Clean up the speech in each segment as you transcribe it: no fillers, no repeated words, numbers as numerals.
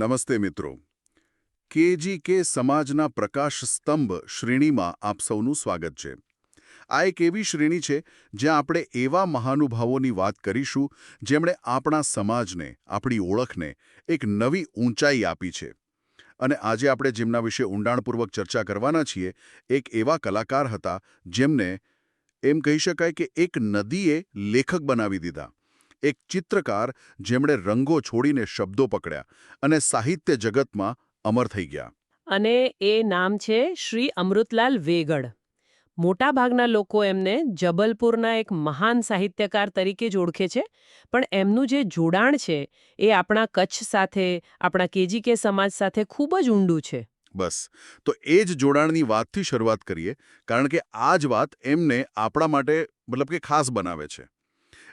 નમસ્તે મિત્રો. કેજી કે સમાજના પ્રકાશ સ્તંભ શ્રેણીમાં આપ સૌનું સ્વાગત છે. આ એક એવી શ્રેણી છે જ્યાં આપણે એવા મહાનુભાવોની વાત કરીશું જેમણે આપણા સમાજને, આપણી ઓળખને એક નવી ઊંચાઈ આપી છે. અને આજે આપણે જેમના વિશે ઊંડાણપૂર્વક ચર્ચા કરવાના છીએ, એક એવા કલાકાર હતા જેમને એમ કહી શકાય કે એક નદીએ લેખક બનાવી દીધા. એક ચિત્રકાર જેમણે રંગો છોડીને શબ્દો પકડ્યા અને સાહિત્ય જગતમાં અમર થઈ ગયા. અને એ નામ છે શ્રી અમૃતલાલ વેગડ. મોટાભાગના લોકો એમને જબલપુરના એક મહાન સાહિત્યકાર તરીકે જ ઓળખે છે, પણ એમનું જે જોડાણ છે એ આપણા કચ્છ સાથે, આપણા કેજીકે સમાજ સાથે ખૂબ જ ઊંડું છે. બસ, તો એ જ જોડાણની વાતથી શરૂઆત કરીએ, કારણ કે આ જ વાત એમને આપણા માટે મતલબ કે ખાસ બનાવે છે.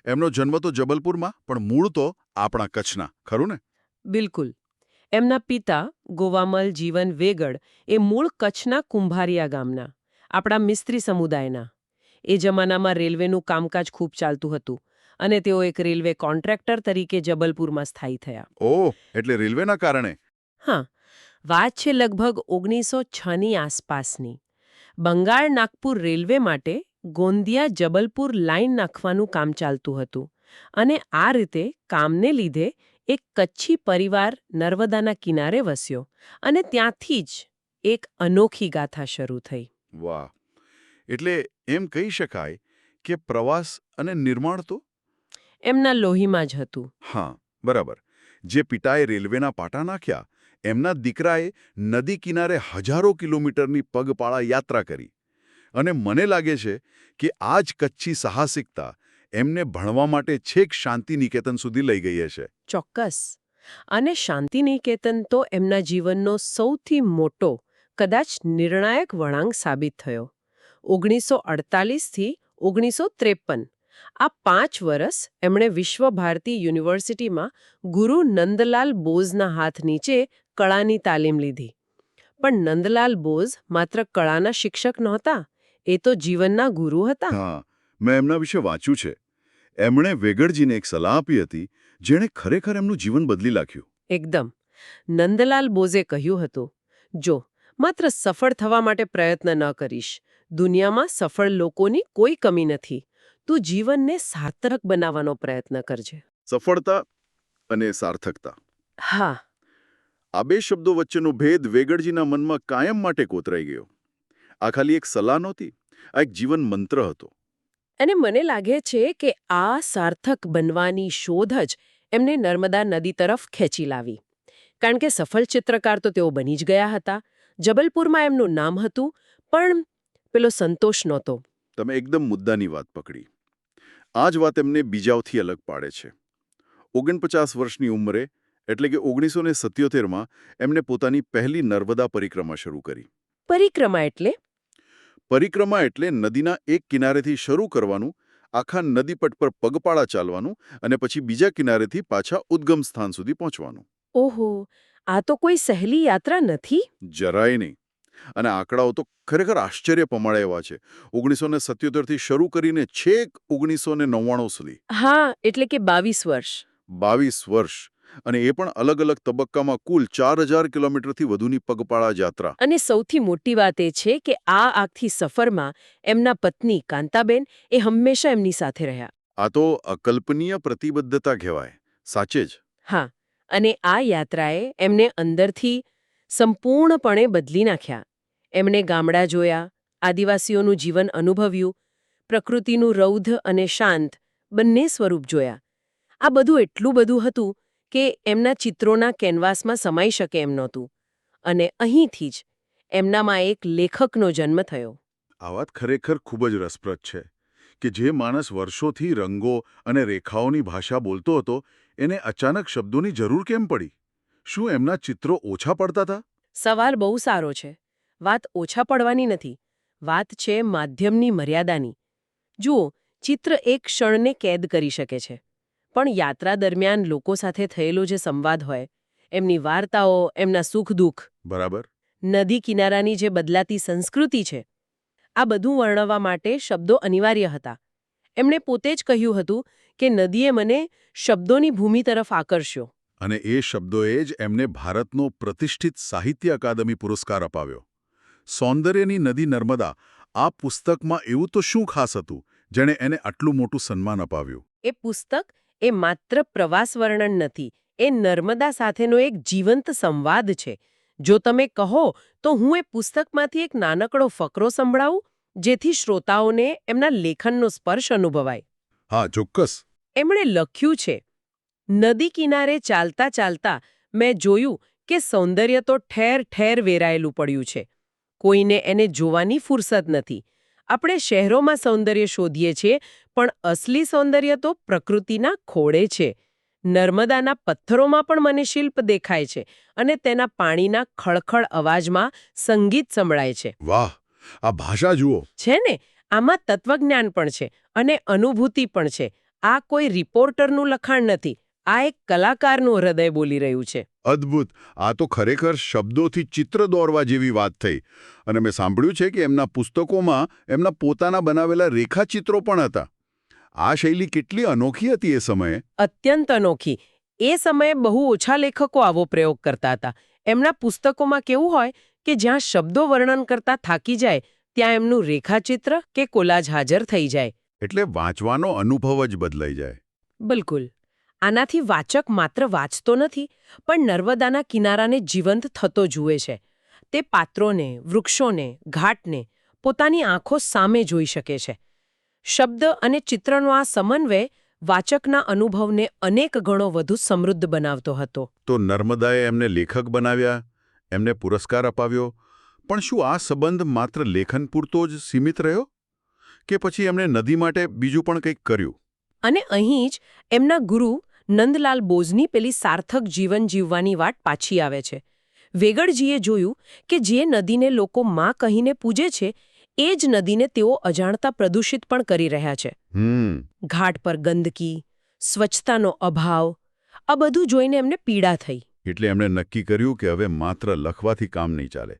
એમનો જન્મ તો જબલપુરમાં, પણ મૂળ તો આપણા કચ્છના, ખરું ને? બિલકુલ. એમના પિતા ગોવામલ જીવન વેગડ એ મૂળ કચ્છના કુંભારિયા ગામના, આપણા મિસ્ત્રી સમુદાયના. એ જમાનામાં રેલવેનું કામકાજ ખૂબ ચાલતું હતું અને તેઓ એક રેલવે કોન્ટ્રાક્ટર તરીકે જબલપુરમાં સ્થાયી થયા. ઓહ, એટલે રેલવેના કારણે? હા, વાત છે લગભગ 1906ની આસપાસની. બંગાળ નાગપુર રેલવે માટે ગોંદિયા જબલપુર લાઇન નાખવાનું કામ ચાલતું હતું અને આ રીતે કામને લીધે એક કચ્છી પરિવાર નર્મદાના કિનારે વસ્યો અને ત્યાંથી જ એક અનોખી ગાથા શરૂ થઈ. વાહ! એટલે એમ કહી શકાય કે પ્રવાસ અને નિર્માણ તો? એમના લોહીમાં જ હતું. હા, બરાબર. જે પિતાએ રેલવેના પાટા નાખ્યા, એમના દીકરાએ નદી કિનારે હજારો કિલોમીટરની પગપાળા યાત્રા કરી. અને મને લાગે છે કે આ જ કચ્છી સાહસિકતા એમને ભણવા માટે છેક શાંતિનિકેતન સુધી લઈ ગઈ હશે. ચોક્કસ. અને શાંતિનિકેતન તો એમના જીવનનો સૌથી મોટો, કદાચ નિર્ણાયક વળાંક સાબિત થયો. 1948થી 1953 આ 5 વર્ષ એમણે વિશ્વ ભારતી યુનિવર્સિટીમાં ગુરુ નંદલાલ બોઝના હાથ નીચે કળાની તાલીમ લીધી. પણ નંદલાલ બોઝ માત્ર કળાના શિક્ષક નહોતા, એ તો જીવનના ગુરુ હતા. હા, મેં એમના વિશે વાંચ્યું છે. એમણે વેગડજીને એક સલાહ આપી હતી, જેણે ખરેખર એમનું જીવન બદલી નાખ્યું. એકદમ. નંદલાલ બોઝે કહ્યું હતું, જો માત્ર સફળ થવા માટે પ્રયત્ન ન કરીશ, દુનિયામાં સફળ લોકોની કોઈ કમી નથી. તું જીવનને સાર્થક બનાવવાનો પ્રયત્ન કરજે. સફળતા અને સાર્થકતા. હા. આ બે શબ્દો વચ્ચેનો ભેદ વેગડજીના મનમાં કાયમ માટે કોતરાઈ ગયો. આ ખાલી એક સલાહ નહોતી, આ એક જીવન મંત્ર હતો. અને મને લાગે છે કે આ સાર્થક બનવાની શોધ જ એમને નર્મદા નદી તરફ ખેંચી લાવી. કારણ કે સફળ ચિત્રકાર તો તેઓ બની જ ગયા હતા. જબલપુરમાં એમનું નામ હતું, પણ પેલો સંતોષ નહોતો. તમે એકદમ મુદ્દાની વાત પકડી. આ જ વાત એમને બીજાઓથી અલગ પાડે છે. 49 વર્ષની ઉંમરે, એટલે કે 1977માં એમને પોતાની પહેલી નર્મદા પરિક્રમા શરૂ કરી. પરિક્રમા એટલે? પરિક્રમા એટલે નદીના એક કિનારેથી શરૂ કરવાનું, આખા નદીપટ પર પગપાળા ચાલવાનું અને પછી બીજા કિનારેથી પાછા ઉદ્ગમ સ્થાન સુધી પહોંચવાનું. ઓહો, આ તો કોઈ સહેલી યાત્રા નથી. જરાય નહીં. અને આંકડાઓ તો ખરેખર આશ્ચર્ય પમાડે એવા છે. 1977થી શરૂ કરીને છેક 1999 સુધી. હા, એટલે કે 22 વર્ષ. 22 વર્ષ. અને એ પણ અલગ અલગ તબક્કામાં કુલ 4000 કિલોમીટરથી વધુની પગપાળા યાત્રા. અને સૌથી મોટી વાત એ છે કે આ આખી સફરમાં એમના પત્ની કાંતાબેન એ હંમેશા એમની સાથે રહ્યા. આ તો અકલ્પનીય પ્રતિબદ્ધતા કહેવાય. સાચે જ. હા, અને આ યાત્રાએ એમને અંદરથી સંપૂર્ણપણે બદલી નાખ્યા. એમણે ગામડા જોયા, આદિવાસીઓનું જીવન અનુભવ્યું, પ્રકૃતિનું રૌદ્ર અને શાંત બંને સ્વરૂપ જોયા. આ બધું એટલું બધું હતું કે એમના ચિત્રોના કેનવાસમાં સમાઈ શકે એમ નહોતું. અને અહીંથી જ એમનામાં એક લેખકનો જન્મ થયો. આ વાત ખરેખર ખૂબ જ રસપ્રદ છે કે જે માણસ વર્ષોથી રંગો અને રેખાઓની ભાષા બોલતો હતો, એને અચાનક શબ્દોની જરૂર કેમ પડી? શું એમના ચિત્રો ઓછા પડતા હતા? સવાલ બહુ સારો છે. વાત ઓછા પડવાની નથી. વાત છે માધ્યમની મર્યાદાની. જુઓ, ચિત્ર એક ક્ષણને કેદ કરી શકે છે. પણ યાત્રા દરમિયાન લોકો સાથે થયેલો જે સંવાદ હોય, એમની વાર્તાઓ, એમના સુખ-દુઃખ, બરાબર. નદી કિનારાની જે બદલાતી સંસ્કૃતિ છે, આ બધું વર્ણવવા માટે શબ્દો અનિવાર્ય હતા. એમણે પોતે જ કહ્યું હતું કે નદીએ મને શબ્દોની ભૂમિ તરફ આકર્ષ્યો. અને એ શબ્દોએ જ એમને ભારતનો પ્રતિષ્ઠિત સાહિત્ય અકાદમી પુરસ્કાર અપાવ્યો. સૌંદર્યની નદી નર્મદા આ પુસ્તકમાં એવું તો શું ખાસ હતું જેણે એને આટલું મોટું સન્માન અપાવ્યું? એ પુસ્તક એ માત્ર પ્રવાસ વર્ણન નથી, એ નર્મદા સાથેનો એક જીવંત સંવાદ છે. જો તમે કહો તો હું એ પુસ્તકમાંથી એક નાનકડો ફકરો સંભળાવું, જેથી શ્રોતાઓને એમના લેખનનો સ્પર્શ અનુભવાય. હા, ચોક્કસ. એમણે લખ્યું છે, નદી કિનારે ચાલતા ચાલતા મેં જોયું કે સૌંદર્ય તો ઠેર ઠેર વેરાયેલું પડ્યું છે. કોઈને એને જોવાની ફુરસદ નથી. આપણે શહેરોમાં સૌંદર્ય શોધીએ છીએ, પણ અસલી સૌંદર્ય તો પ્રકૃતિના ખોળે છે. નર્મદાના પથ્થરોમાં પણ મને શિલ્પ દેખાય છે, અને તેના પાણીના ખળખળ અવાજમાં સંગીત સંભળાય છે. વાહ, આ ભાષા જુઓ. છે ને, આમાં તત્વજ્ઞાન પણ છે અને અનુભૂતિ પણ છે. આ કોઈ રિપોર્ટરનું લખાણ નથી, આ એક કલાકારનું હૃદય બોલી રહ્યું છે. અદ્ભુત. આ તો ખરેખર શબ્દોથી ચિત્ર દોરવા જેવી વાત થઈ. અને મેં સાંભળ્યું છે કે એમના પુસ્તકોમાં એમના પોતાના બનાવેલા રેખાચિત્રો પણ હતા. આ શૈલી કેટલી અનોખી હતી એ સમયે. અત્યંત અનોખી. એ સમયે બહુ ઓછા લેખકો આવો પ્રયોગ કરતા હતા. એમના પુસ્તકોમાં કેવું હોય કે જ્યાં શબ્દો વર્ણન કરતા થાકી જાય, ત્યાં એમનું રેખાચિત્ર કે કોલાજ હાજર થઈ જાય. એટલે વાંચવાનો અનુભવ જ બદલાઈ જાય. બિલકુલ. આનાથી વાચક માત્ર વાંચતો નથી, પણ નર્મદાના કિનારાને જીવંત થતો જુએ છે. તે પાત્રોને, વૃક્ષોને, ઘાટને પોતાની આંખો સામે જોઈ શકે છે. શબ્દ અને ચિત્રનો આ સમન્વય વાચકના અનુભવને અનેક ગણો વધુ સમૃદ્ધ બનાવતો હતો. તો નર્મદાએ એમને લેખક બનાવ્યા, એમને પુરસ્કાર અપાવ્યો, પણ શું આ સંબંધ માત્ર લેખન પૂરતો જ સીમિત રહ્યો? કે પછી એમણે નદી માટે બીજું પણ કંઈક કર્યું? અને અહીં જ એમના ગુરુ નંદલાલ બોઝની પેલી સાર્થક જીવન જીવવાની વાત પાછી આવે છે. વેગડજીએ જોયું કે જે નદીને લોકો માં કહીને પૂજે છે, એ જ નદીને તેઓ અજાણતા પ્રદૂષિત પણ કરી રહ્યા છે. ઘાટ પર ગંદકી, સ્વચ્છતાનો અભાવ, આ બધું જોઈને એમને પીડા થઈ. એટલે એમણે નક્કી કર્યું કે હવે માત્ર લખવાથી કામ નહીં ચાલે,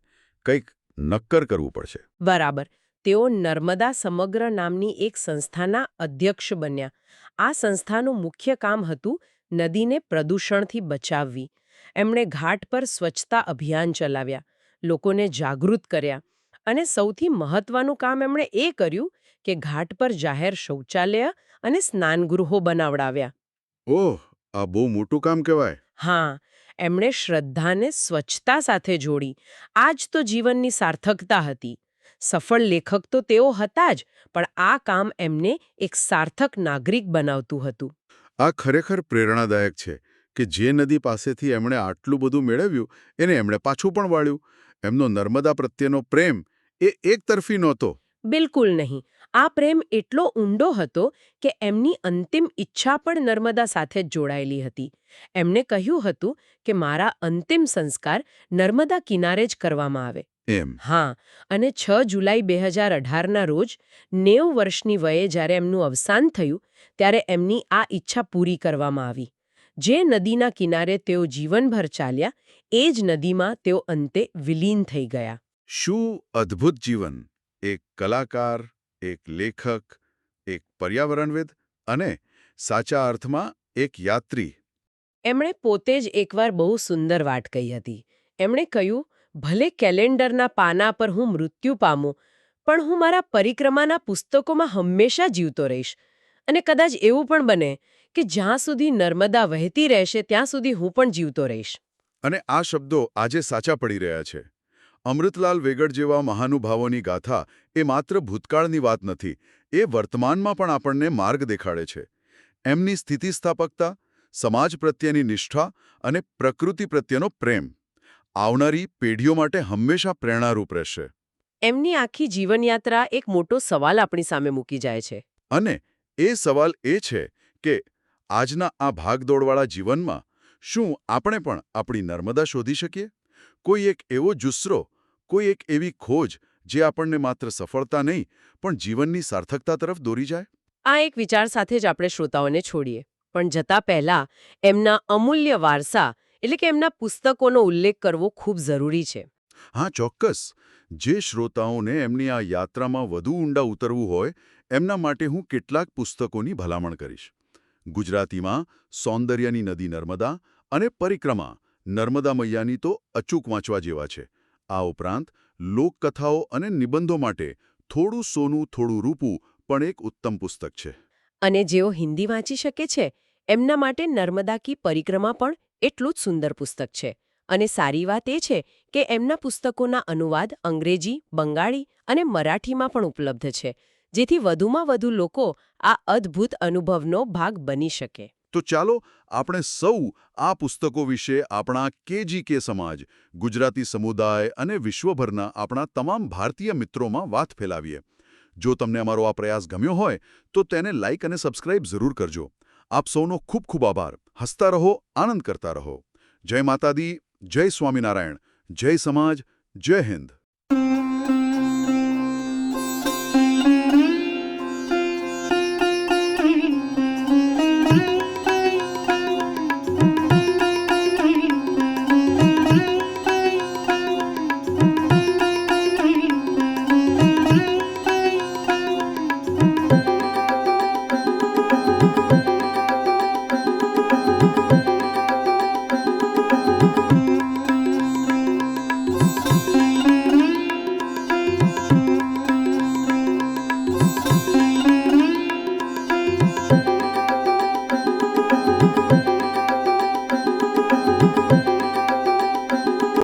કંઈક નક્કર કરવું પડશે. બરાબર. તેઓ નર્મદા સમગ્ર નામની એક સંસ્થાના અધ્યક્ષ બન્યા. આ સંસ્થાનું મુખ્ય કામ હતું નદીને પ્રદૂષણથી બચાવવી. એમણે ઘાટ પર સ્વચ્છતા અભિયાન ચલાવ્યા, લોકોને જાગૃત કર્યા, અને સૌથી મહત્વનું કામ એમણે એ કર્યું કે ઘાટ પર જાહેર શૌચાલય અને સ્નાનગૃહો બનાવડાવ્યા. ઓહ, આ બહુ મોટું કામ કહેવાય. હા, એમણે શ્રદ્ધાને સ્વચ્છતા સાથે જોડી. આ જ તો જીવનની સાર્થકતા હતી. સફળ લેખક તો તેઓ હતા જ, પણ આ કામ એમને એક સાર્થક નાગરિક બનાવતું હતું. આ ખરેખર પ્રેરણાદાયક છે કે જે નદી પાસેથી એમણે આટલું બધું મેળવ્યું એને એમણે પાછું પણ વાળ્યું. એમનો નર્મદા પ્રત્યેનો પ્રેમ એ એકતરફી નહોતો. બિલકુલ નહીં. આ પ્રેમ એટલો ઊંડો હતો કે એમની અંતિમ ઈચ્છા પણ નર્મદા સાથે જ જોડાયેલી હતી. એમને કહ્યું હતું કે મારા અંતિમ સંસ્કાર નર્મદા કિનારે જ કરવામાં આવે. એમ? હા, અને 6 જુલાઈ 2018ના રોજ 90 વર્ષની વયે જ્યારે એમનું અવસાન થયું, ત્યારે એમની આ ઈચ્છા પૂરી કરવામાં આવી. જે નદીના કિનારે તેઓ જીવનભર ચાલ્યા, એ જ નદીમાં તેઓ અંતે વિલીન થઈ ગયા. શું અદ્ભુત જીવન! એક કલાકાર, એક લેખક, એક પર્યાવરણવિદ અને સાચા અર્થમાં એક યાત્રી. એમણે પોતે જ એકવાર બહુ સુંદર વાત કહી હતી. એમણે કહ્યું, ભલે કેલેન્ડરના પાના પર હું મૃત્યુ પામું, પણ હું મારા પરિક્રમાના પુસ્તકોમાં હંમેશા જીવતો રહીશ. અને કદાચ એવું પણ બને કે જ્યાં સુધી નર્મદા વહેતી રહેશે ત્યાં સુધી હું પણ જીવતો રહીશ. અને આ શબ્દો આજે સાચા પડી રહ્યા છે. અમૃતલાલ વેગડ જેવા મહાનુભાવોની ગાથા એ માત્ર ભૂતકાળની વાત નથી, એ વર્તમાનમાં પણ આપણને માર્ગ દેખાડે છે. એમની સ્થિતિસ્થાપકતા, સમાજ પ્રત્યેની નિષ્ઠા અને પ્રકૃતિ પ્રત્યેનો પ્રેમ આવનારી પેઢીઓ માટે હંમેશા પ્રેરણારૂપ રહેશે. એમની આખી જીવનયાત્રા એક મોટો સવાલ આપણી સામે મૂકી જાય છે. અને એ સવાલ એ છે કે આજના આ ભાગદોડવાળા જીવનમાં શું આપણે પણ આપણી નર્મદા શોધી શકીએ? કોઈ એક એવો જુસ્સો, કોઈ એક એવી ખોજ જે આપણને માત્ર સફળતા નહીં પણ જીવનની સાર્થકતા તરફ દોરી જાય? આ એક વિચાર સાથે જ આપણે શ્રોતાઓને છોડીએ. પણ જતા પહેલા એમના અમૂલ્ય વારસા એટલે કે એમના પુસ્તકોનો ઉલ્લેખ કરવો ખૂબ જરૂરી છે. હા, ચોક્કસ. જે શ્રોતાઓને એમની આ યાત્રામાં વધુ ઊંડા ઉતરવું હોય એમના માટે હું કેટલાક પુસ્તકોની ભલામણ કરીશ. ગુજરાતીમાં સૌંદર્યની નદી નર્મદા અને પરિક્રમા નર્મદા મૈયાની તો અચૂક વાંચવા જેવા છે. આ ઉપરાંત લોકકથાઓ અને નિબંધો માટે થોડું સોનું થોડું રૂપું પણ એક ઉત્તમ પુસ્તક છે. અને જેઓ હિન્દી વાંચી શકે છે એમના માટે નર્મદા કી પરિક્રમા પણ એટલું જ સુંદર પુસ્તક છે. અને સારી વાત એ છે કે એમના પુસ્તકોના અનુવાદ અંગ્રેજી, બંગાળી અને મરાઠીમાં પણ ઉપલબ્ધ છે, જેથી વધુમાં વધુ લોકો આ અદ્ભુત અનુભવનો ભાગ બની શકે. તો ચાલો આપણે સૌ આ પુસ્તકો વિશે આપણા કેજીકે સમાજ, ગુજરાતી સમુદાય અને વિશ્વભરના આપણા તમામ ભારતીય મિત્રોમાં વાત ફેલાવીએ. જો તમને અમારો આ પ્રયાસ ગમ્યો હોય તો તેને લાઇક અને સબસ્ક્રાઇબ જરૂર કરજો. આપ સૌનો ખૂબ ખૂબ આભાર. હસતા રહો, આનંદ કરતા રહો. જય માતાદી, જય સ્વામિનારાયણ, જય સમાજ, જય હિન્દ.